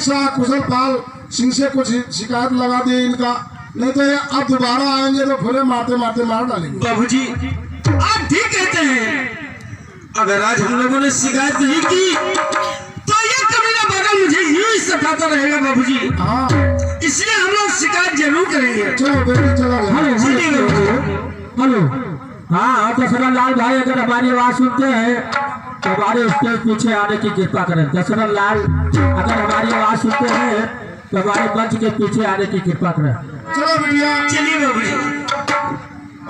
शाह कुशल पाल सिंह से कुछ शिकायत लगा दी इनका, नहीं तो ये अब दोबारा आएंगे तो फिर मारते मारते मार डालेंगे। बाबूजी आप ठीक कहते हैं, अगर आज हम लोगों ने शिकायत नहीं की तो ये कमीना पागल मुझे यूं ही सताता रहेगा बाबूजी। हाँ इसलिए हम लोग शिकायत जरूर करेंगे। चलो बेटी चला हेलो। हाँ दशरथ लाल भाई अगर हमारी आवाज सुनते हैं तो हमारे स्टेज पीछे आने की कृपा करें। दशरथ लाल अगर हमारी आवाज सुनते हैं तो हमारे मंच के पीछे आने की कृपा करें। चलो बिटिया चलिए बाबूजी।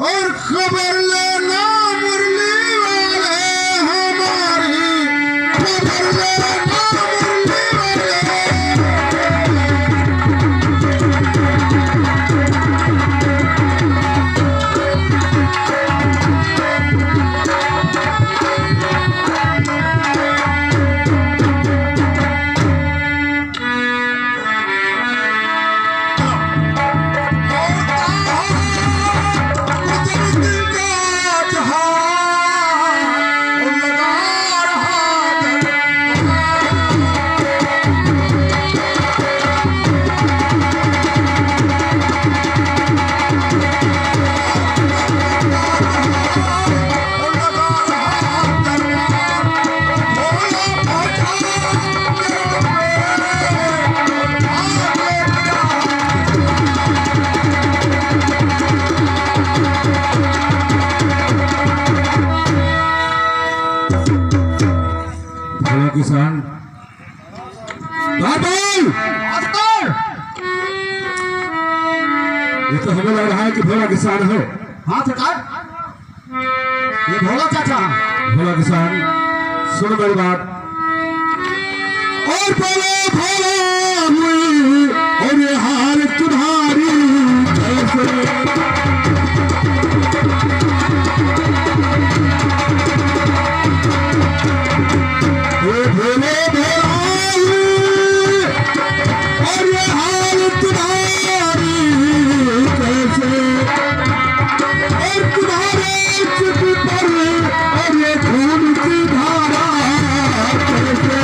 और खबर लेना मुरली वाले हमारी, खबर लेना मुरली किसान ये तो हमें लग रहा है कि भोला किसान है। हाथ काट, ये भोला चाचा। भोला किसान सुन मेरी बात। और बोलो भोला हुई और ये हाल तुम्हारी कैसे, ये भोले भोला हुई और ये हाल तुम्हारी कैसे, और तुम्हारे चित पर और ये खून की धारा कैसे,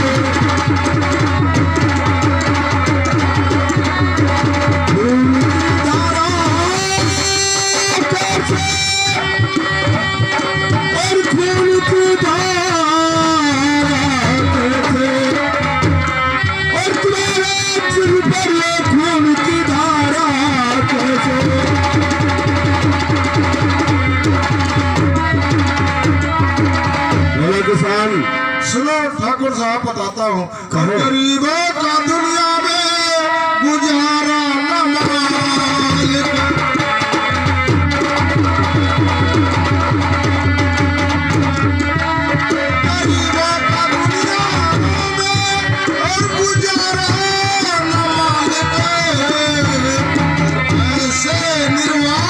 खून की धारा कैसे, और खून की धारा कैसे, और तुम्हारे चित पर ये खून की धारा कैसे। किसान सुनो ठाकुर साहब बताता हूँ, गरीबों का दुनिया में गुजारा न मालिक, गरीबों का दुनिया में और गुजारा न मालिक, ऐसे निर्वाह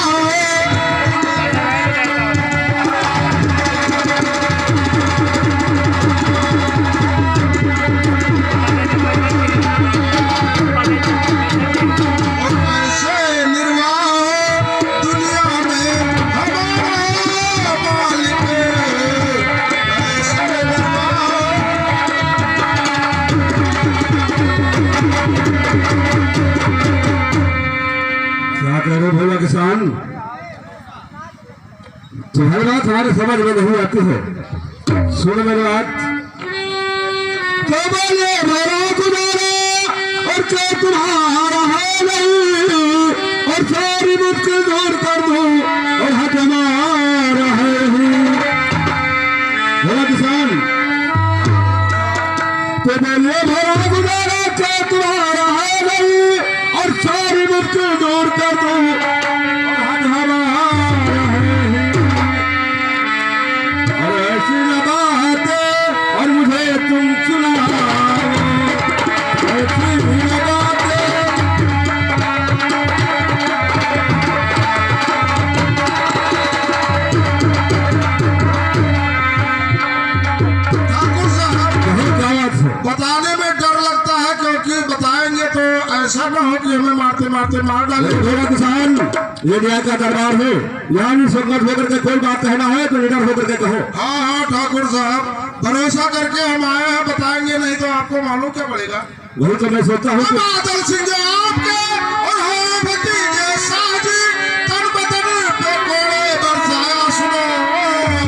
भोला किसान तुम्हारी बात हमारे समझ में नहीं आती है। सुन मेरी बात। तो बोले मेरा गुजारा और क्या तुम्हारा है नहीं, और सारी मुश्किल दूर कर दो और हट हमारा है भोला किसान। तो बोले मेरा गुजारा क्या तुम्हारा है नहीं, और सारी मुश्किल दूर कर दो और हट हमारा है, और ऐसी न बात और मुझे तुम सुनाओ, ऐसी न बात ठाकुर साहब बताने में डर लगता है, क्योंकि बताएंगे तो ऐसा न हो कि हमें मारते मारते मार डाले। भोला किसान ये न्याय का दरबार है, यहाँ भी संगत होकर के कोई बात कहना है तो निडर होकर के कहो। हाँ हाँ ठाकुर साहब भरोसा करके हम आए हैं, बताएंगे नहीं तो आपको मालूम क्या पड़ेगा। वही तो मैं सोचता हूँ कि बादल सिंह आपके और हो भतीजे साजी तन बदन पे कोड़े बरसाया सुनो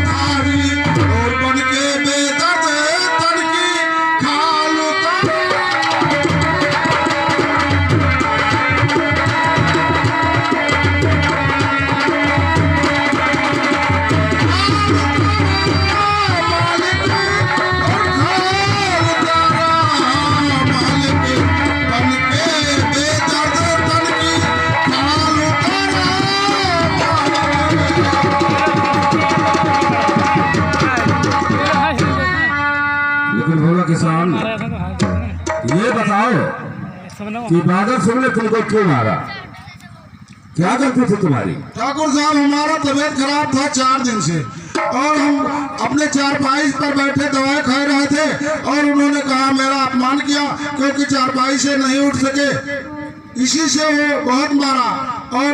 धारी और बन के बेदर्द तन की खाल लेकिन बोला किसान ये बताओ कि बादल सिंह ने तुमको क्यों मारा? क्या गलती थी तुम्हारी? ठाकुर साहब हमारा तबीयत खराब था 4 दिन से और हम अपने चारपाई पर बैठे दवाई खा रहे थे और उन्होंने कहा मेरा अपमान किया क्योंकि चारपाई से नहीं उठ सके, इसी से वो बहुत मारा और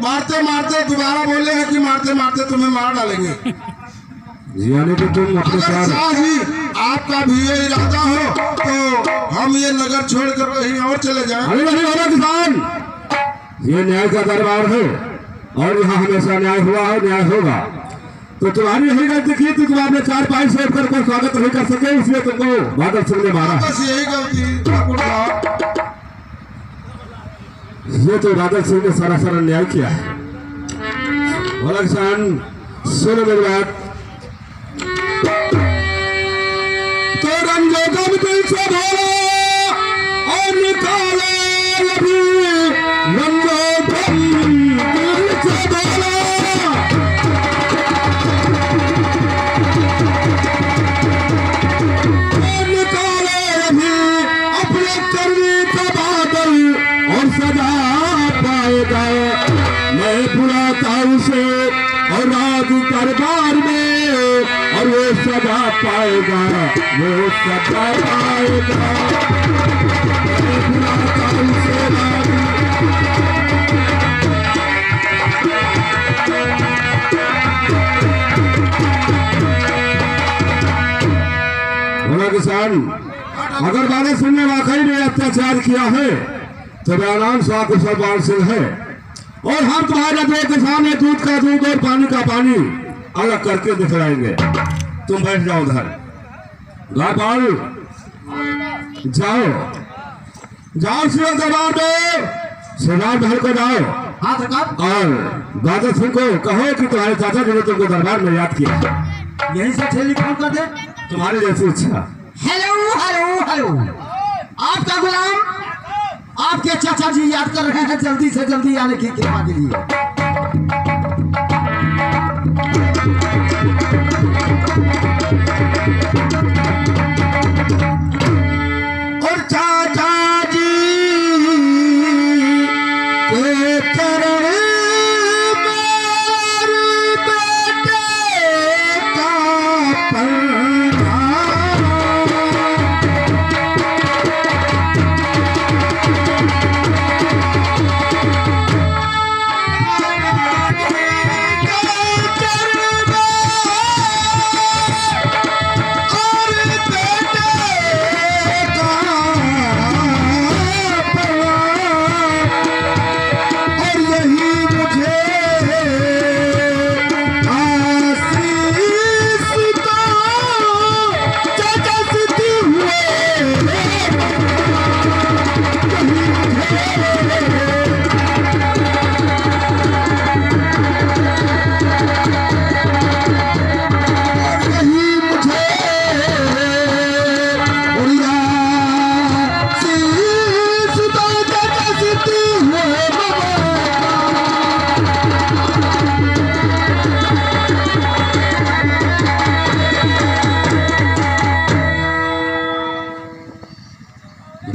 मारते मारते दोबारा बोले हैं कि मारते मारते तुम्हें मार डालेंगे। यानी कि तुम अपने अगर साथ शाह जी आपका भी ये इरादा हो तो हम ये नगर छोड़कर कहीं और चले जाएं। अरे नहीं बोला किसान, ये न्याय का दरबार है और यहाँ हमेशा न्याय हुआ है, न्याय होगा। तो तुम्हारी यही गलती की थी, तुम आपने 4 पाई से कर कोई स्वागत नहीं कर सके, इसलिए तुमको बादल सिंह ने मारा। बस यही गलती ठाकुर साहब। ये तो बादल सिंह ने सरासर अन्याय किया है। बोला किसान सुनो मेरी बात, तो रंजो गम दिल से भरा और निकाले अभी रंजो गम दिल से भरा। और निकाले अभी अपने करने का बादल और सजा पाएगा। मैं बुलाता उसे और राज दरबार में और वो सजा पाएगा, वो सजा पाएगा। मैं बुलाता उसे राज बोला किसान, अगर बादल सिंह ने वाकई में अत्याचार किया है तो मेरा नाम साकुशल सिंह है और हम तुम्हारे देश के सामने दूध का दूध और पानी का पानी अलग करके दिखलाएंगे। तुम बैठ जाओ उधर, गोपाल जाओ जाओ शिव दरबार में सरदार महल को जाओ हाँ सरकार, और बादल सिंह को कहो कि तुम्हारे चाचा जी ने तुमको दरबार में याद किया। यही से टेलीफोन कर दे। तुम्हारी जैसी इच्छा। हेलो हेलो हेलो, आपका गुलाम आपके चाचा जी याद कर रहे हैं, जल्दी से जल्दी आने की कृपा के लिए। और चाचा जी के चरण में बेटे का पलड़ा।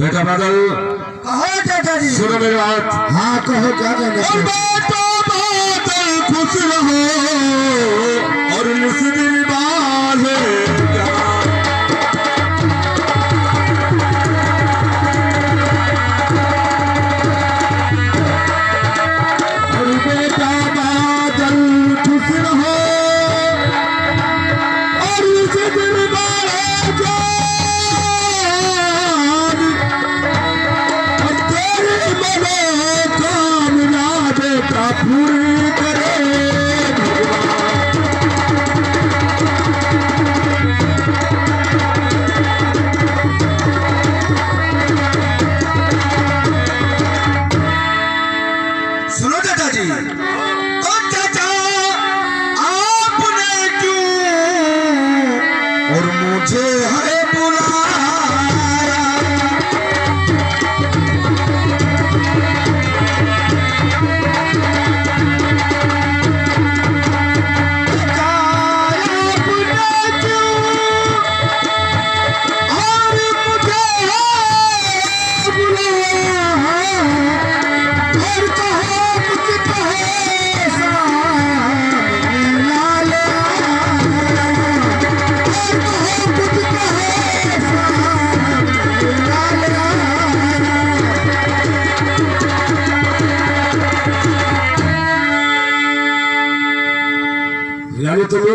बेटा बादल कहो चाचा जी। सुनो मेरी बात। हाँ कहो क्या कहना और बेटा बादल खुश रहो और मुस्लिम बालेगा। और बेटा बादल खुश रहो और मुस्लिम बालेगा।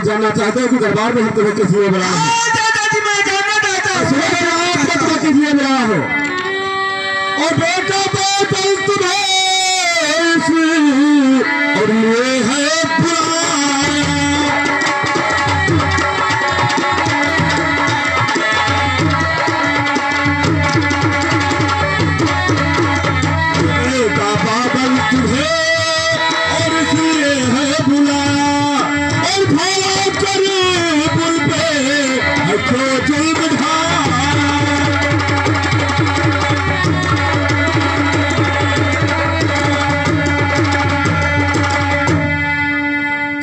जानना चाहते हो कि दरबार में हम तुम्हें किस लिए बुलाया है? दादाजी मैं जानना चाहता हूँ तुम्हें किस लिए बुलाया हो? और बेटा बोतल तुम्हें और ये है बुलाया। बेटा बादल तुम्हें और इसलिए है बुलाया और भला करे पुल पे है जो जुल्म ढाया।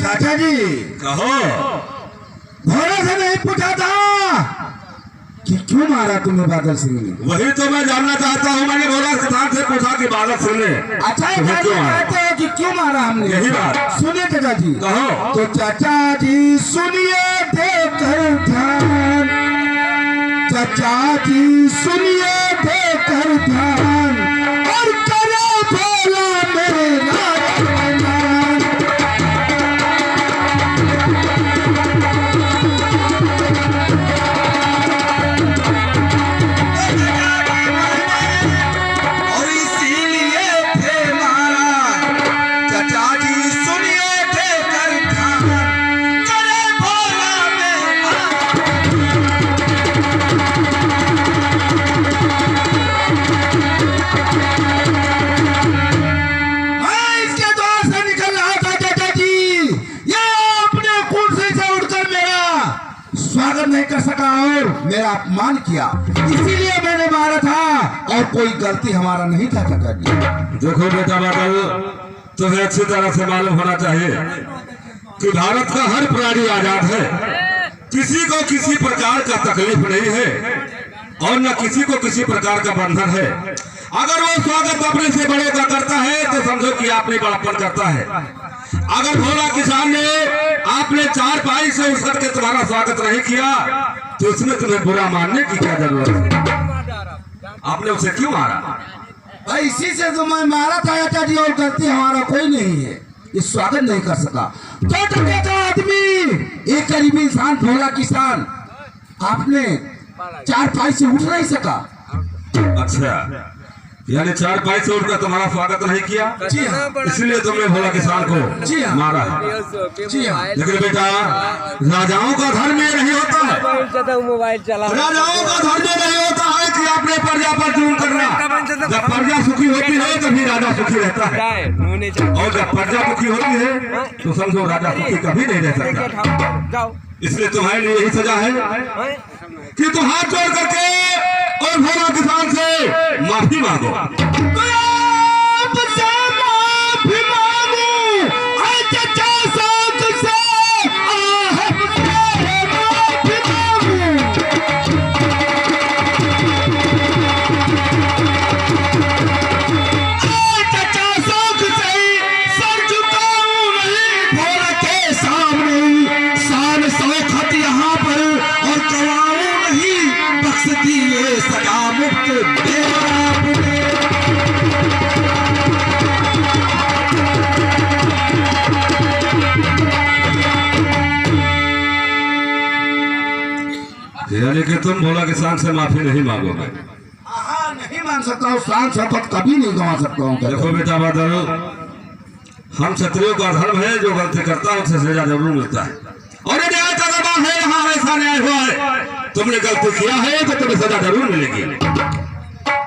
चाचा जी कहो भोला से नहीं पूछा था कि क्यों मारा तुम्हें बादल सिंह ने? वही तो मैं जानना चाहता हूँ। मैंने भोला किसान से पूछा कि बादल सिंह ने अच्छा तुम्हें चाचा क्यों मारा? कहते हो कि क्यों मारा हमने? यही बात। सुनिए चाचा जी कहो। तो चाचा जी सुनिए देकर ध्यान, चाचा जी सुनिए देकर ध्यान और करे भोला मेरा कल्याण। और इसीलिए थे मारा, चाचा जी सुनिए थे कर ध्यान, करे भोला मेरा। मैं इसके द्वार से निकल रहा था चाचा जी, ये अपने कुर्सी से उठकर मेरा स्वागत नहीं कर सका और मेरा अपमान किया, इसीलिए मैंने मारा था और कोई गलती हमारा नहीं था चाचा जी। देखो बेटा बादल, तुम्हें अच्छी तरह से मालूम होना चाहिए कि भारत का हर प्राणी आजाद है। किसी को किसी प्रकार का तकलीफ नहीं है और न किसी को किसी प्रकार का बंधन है। अगर वो स्वागत अपने से बड़ों का करता है तो समझो कि आपने बड़प्पन करता है। अगर भोला किसान ने आपने चार पाई से उछल के तुम्हारा स्वागत नहीं किया तो उसमें तुम्हें बुरा मानने की क्या जरूरत है? आपने उसे क्यों मारा? भाई इसी से तो मैं मारा था चाचा जी और गलती हमारा कोई नहीं है, ये स्वागत नहीं कर सका। तो टके का आदमी, एक गरीबी इंसान भोला किसान, आपने चार पाई से उठ नहीं सका। अच्छा, यानी चार पाई से उठकर तुम्हारा स्वागत नहीं किया, जी हाँ, इसलिए तुमने भोला किसान को जी हाँ। मारा है। जी हाँ। लेकिन बेटा, राजाओं का धर्म ये नहीं होता है। मोबाइल चला राजाओं का धर्म ये नहीं होता है कि अपने प्रजा पर जुल्म करना। जब प्रजा सुखी होती है तभी राजा सुखी रहता है, और जब प्रजा दुखी होती है तो समझो राजा सुखी कभी नहीं रह सकता। जाओ। इसलिए तुम्हारे लिए यही सजा है कि तुम हाथ जोड़ करके और भोला किसान से माफी मांगो। आपसे माफी मांगू, चाचा साथ से आपसे माफी मांगू। चाचा साथ से सर झुकाऊं नहीं भोला के सामने, शान शौकत यहाँ पर और कवाऊं नहीं, बख्श दिए सजा मुक्त मेरा आपने। यानी कि तुम भोला किसान से माफी नहीं मांगोगे? हाँ, नहीं मान सकता हूँ, शान शौकत कभी नहीं गंवा सकता हूँ। देखो बेटा बादल, हम क्षत्रियों का धर्म है, जो गलती करता है उसे सजा जरूर मिलता है। और ये न्याय का दबाव है, यहाँ ऐसा न्याय हुआ है, तुमने गलती किया है तो तुम्हें सजा जरूर मिलेगी।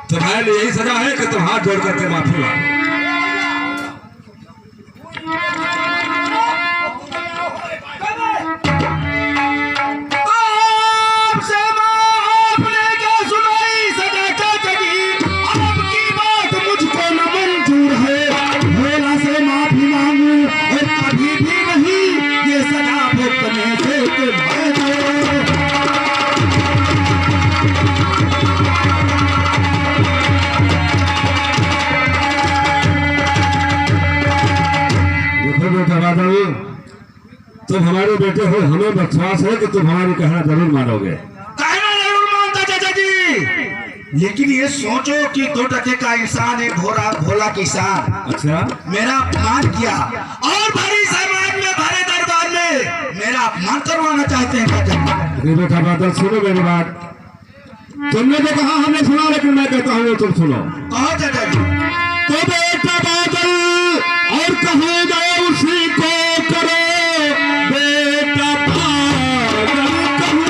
तुम्हारे लिए यही सजा है कि तुम हाथ जोड़ करके माफी मांगो। आपसे आपने क्या सुनाई सजा चाचा जी, आपकी बात मुझको न मंजूर है। भोला से माफी मांगू और कभी भी नहीं ये सजा भुगतने से तुम्हें दो। देखो बेटा बादल, तुम हमारे बेटे हो, हमें विश्वास है कि तुम हमारी कहना जरूर मानोगे। कहना जरूर मानता चाचा जी, लेकिन ये सोचो कि 2 टके का इंसान है, भोला किसान अच्छा, मेरा अपमान किया और भरी समाज में, भरे दरबार में मेरा अपमान करवाना चाहते हैं चाचा जी? अरे बेटा बादल सुनो मेरी बात। तुमने जो कहा हमने सुना, लेकिन मैं कहता हूँ वो तुम सुनो। कहो चाचा जी। तो बेटा बादल और कहे गए उसी को करो, बेटा बादल कहूँ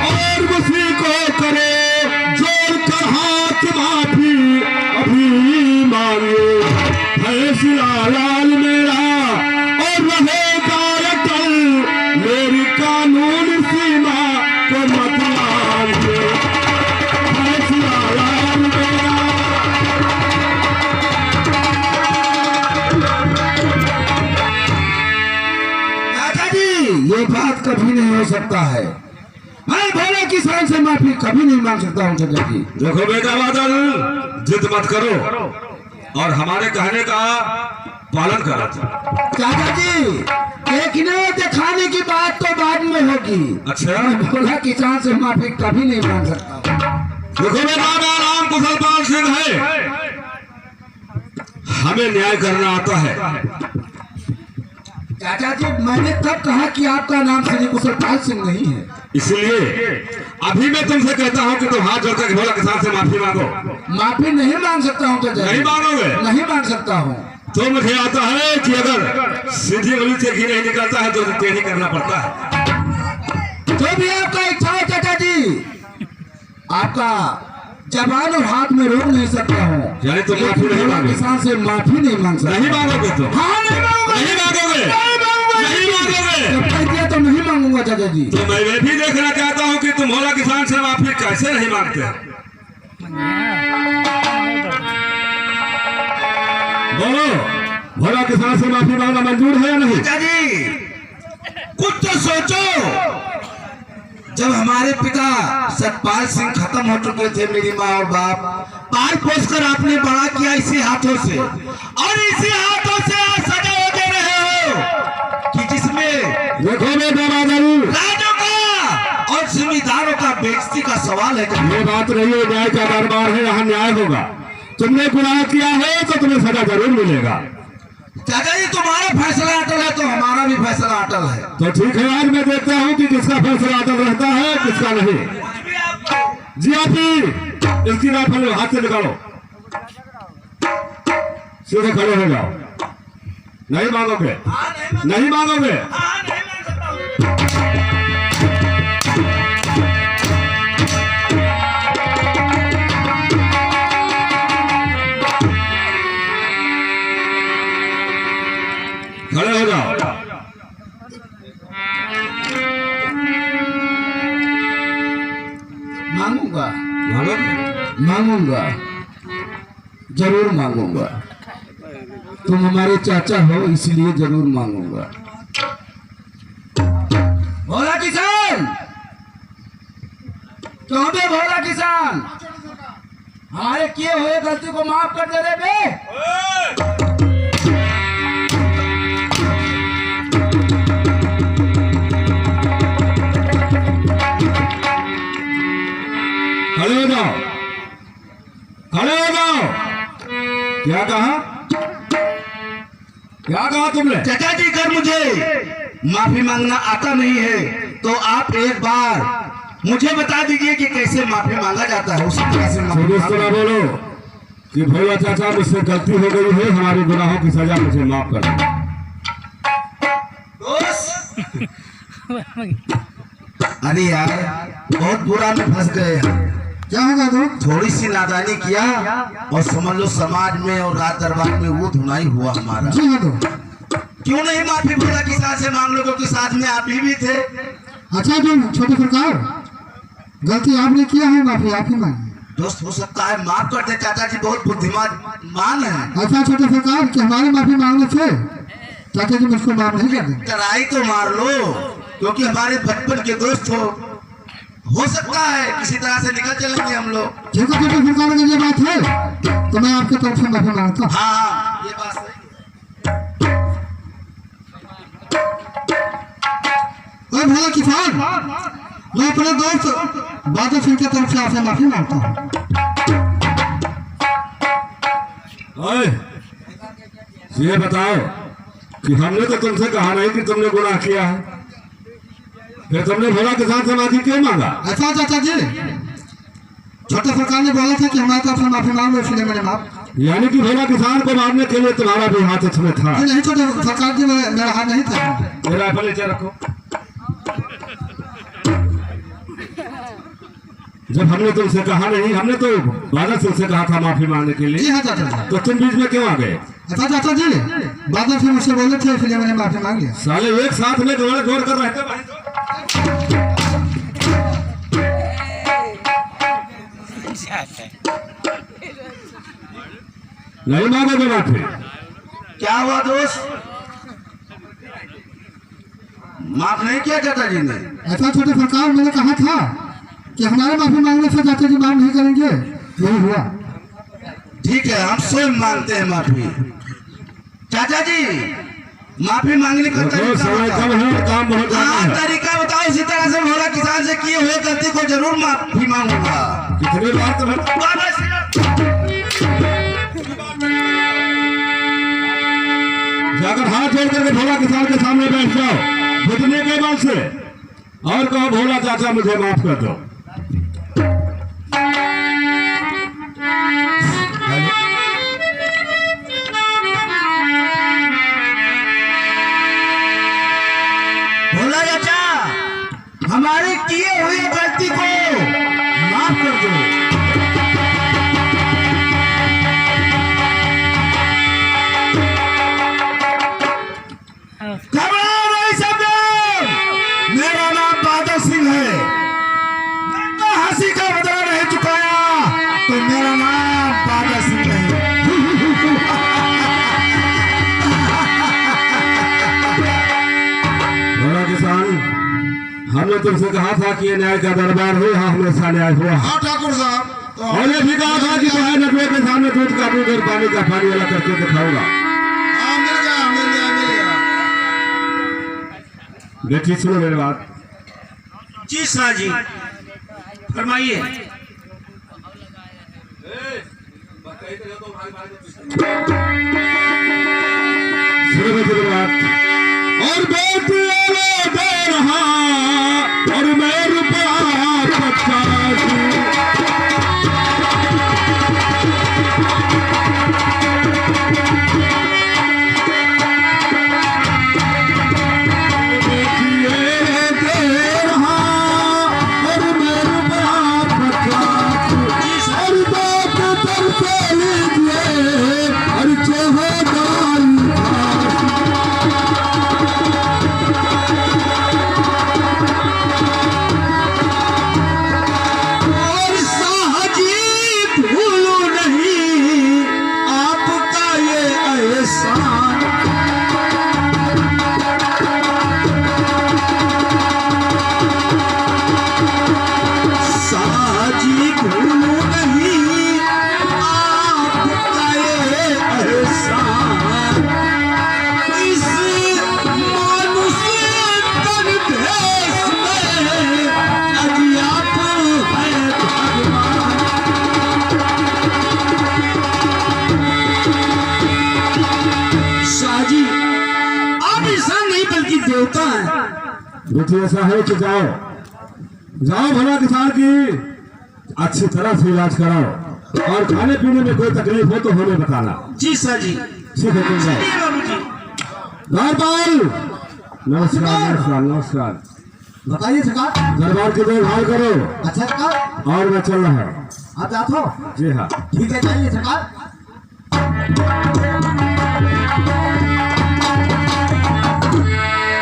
और उसी को करे, जोड़ कर हाथ माफी अभी मांगे फैसला लाल मेरा और रहेगा अटल मेरी कानून सीमा को मत मांगे फैसला लाल मेरा। चाचा जी ये बात कभी नहीं हो सकता है। मैं भोले किसान से माफी कभी नहीं मांग सकता हूँ चाचा जी। देखो बेटा बादल, जिद मत करो और हमारे कहने का पालन करो। चाचा जी देखने दिखाने की बात तो बाद में होगी। अच्छा मैं भोला किसान से माफी कभी नहीं मांग सकता हूँ। देखो बेटा, मेरा नाम कुशल पाल सिंह है, हमें न्याय करना आता है। चाचा जी मैंने कब कहा कि आपका नाम श्री कुशल पाल सिंह नहीं है? इसलिए अभी मैं तुमसे कहता हूँ कि तुम हाथ जोड़कर के भोला किसान से माफी मांगो। माफी नहीं मांग सकता हूँ चाचा जी। नहीं मांगोगे? नहीं मांग सकता हूँ। तो मुझे आता है कि अगर सीधी उंगली से घी नहीं निकलता है तो टेढ़ी करना पड़ता है। जो भी आपका इच्छा हो चाचा जी, आपका जबान और हाथ में रोक नहीं सकता हूँ। यानी तुम माफी नहीं भोला मांगोगे? किसान से माफी नहीं मांग सकता। नहीं मांगोगे तुम? हाँ नहीं मांगूंगा। नहीं मांगोगे? नहीं मांगूंगा। नहीं मांगोगे? जब कह दिया तो नहीं मांगूंगा चाचा जी। तो मैं भी देखना चाहता हूँ कि तुम भोला किसान से माफी कैसे नहीं मांगते। बोलो, भोला किसान से माफी मांगना मंजूर है या नहीं? चाचा जी कुछ तो सोचो। जब हमारे पिता सतपाल सिंह खत्म हो चुके थे, मेरी माँ और बाप पाल पोस कर आपने बड़ा किया इसी हाथों से, और इसी हाथों से आज सजा हो दे रहे हो कि जिसमें देखो बेटा बादल, राजों का और जिम्मेदारों का बेइज्जती का सवाल है। ये बात नहीं है, न्याय का दरबार है, यहाँ न्याय होगा। तुमने गुनाह किया है तो तुम्हें सजा जरूर मिलेगा। चाचा जी तुम्हारा फैसला अटल है तो हमारा भी फैसला अटल है। तो ठीक है, आज मैं देखता हूँ कि किसका फैसला अटल रहता है किसका नहीं। जी आप ही इसकी राइफल हाथ से निकालो, सीधे खड़े हो जाओ। नहीं मांगोगे? नहीं मांगोगे? खड़े हो जाओ। मांगूंगा। मांगोगे? मांगूंगा, जरूर मांगूंगा। तुम हमारे चाचा हो इसलिए जरूर मांगूंगा। भोला किसान, तो बे भोला किसान, हमारे किए हुए गलती को माफ कर दे रे बे। खड़े हो जाओ, खड़े हो जाओ। क्या कहा? क्या कहा तुमने? चाचा जी अगर मुझे माफी मांगना आता नहीं है तो आप एक बार मुझे बता दीजिए कि कैसे माफी मांगा जाता है, उसी तरह से माफी इस मांगा। तरह बोलो कि भैया चाचा मुझसे गलती हो गई है, हमारे गुनाहों की सजा मुझे माफ कर दो। अरे यार बहुत बुरा में फंस गए हैं। क्या होगा तो? थोड़ी सी नादानी किया और समझ लो समाज में और राज दरबार में वो धुनाई हुआ हमारा। जी हाँ तो। क्यों नहीं माफी भोला किसान से मांग लो, क्योंकि साथ में आप ही भी थे। अच्छा जो छोटे सरकार, गलती आपने किया है, माफी आप ही मांगी। दोस्त हो सकता है माफ कर दे, चाचा जी बहुत बुद्धिमान मान है। अच्छा छोटे सरकार कि हमारी माफी मांगने से चाचा जी मुझको माफ नहीं कर देंगे। टराई तो मार लो, क्योंकि हमारे बचपन के दोस्त हो सकता है किसी तरह से निकल चलेंगे हम लोग। ठीक है छोटे सरकार, अगर ये बात है तो मैं आपके तरफ से माफी मांगता हूँ। हाँ ये बात सही। और भोला किसान, मैं अपने दोस्त बादल सिंह की तरफ से आपसे माफी मांगता हूँ। ओए, ये बताओ कि हमने तो तुमसे कहा नहीं कि तुमने गुनाह किया है, फिर तुमने भोला किसान से माफी क्यों मांगा? ऐसा चाचा जी, छोटे सरकार ने बोला था कि हमारे तरफ से माफी मांगो, इसलिए मैंने माफ। यानी कि भोला किसान को मारने के लिए तुम्हारा भी हाथ उसमें था? नहीं छोटे सरकार जी, मेरा हाथ नहीं था। मेरा राइफल नीचे रखो। जब हमने तुमसे कहा नहीं, हमने तो बादल सिंह से कहा था माफी मांगने के जी लिए, हाँ चाचा जी। तो तुम बीच में क्यों आ गए? ऐसा चाचा जी, बादल से मुझसे बोले थे, इसलिए मैंने माफी मांग लिया। साले एक साथ में जोड़ जोड़ कर रहते भाई तो। नहीं मांगोगे माफी? क्या हुआ दोस्त? माफ नहीं किया चाचा जी ने? ऐसा छोटे सरकार, मैंने कहा था कि हमारे माफी मांगने से चाचा जी माफ नहीं करेंगे, यही हुआ। ठीक है, हम स्वयं मांगते हैं माफी। चाचा जी, माफी मांगने का देखो, तरीका समय कम बताओ। है, काम बहुत ज्यादा हाँ, है। तरीका बताओ। इसी तरह से भोला किसान से किए हुए गलती को जरूर माफी मांगूंगा। कितनी बार तुम्हें जाकर हाथ जोड़ करके भोला किसान के सामने बैठ जाओ घुटने के बल से और कहो, भोला चाचा मुझे माफ कर दो। भोला चाचा, हमारे किए हुए गलती को माफ कर दो। घबराओ नहीं सब लोग, मेरा नाम बादल सिंह है। मैं हंसी का बदला नहीं चुकाया तो मेरा नाम बादल सिंह है। भोला किसान, हमने तुमसे कहा था कि ये न्याय का दरबार हो, यहाँ हमेशा न्याय हुआ। हाँ ठाकुर साहब, तो और ये भी कहा था कि तुम्हें नटवे के सामने दूध का दूध और पानी का पानी वाला करके दिखाऊंगा। हाँ, मिल गया मिल गया मिल गया। बेटी सुनो मेरी बात। जी शाह जी, फरमाइए। सुनो बेटी मेरी बात। और बेटी आवे दे रहा और मैं रुपया 50। बेटी ऐसा है कि जाओ जाओ भोला किसान की अच्छी तरह से इलाज कराओ और खाने पीने में कोई तकलीफ हो तो हमें बताना। जी सर जी। ठीक है, तुम जाओ। दरबार नमस्कार नमस्कार नमस्कार। बताइए सरकार। दरबार की देखभाल करो। अच्छा सरकार, और मैं चल रहा हूँ। आप जाते हो? जी हाँ। ठीक है, जाइए सरकार।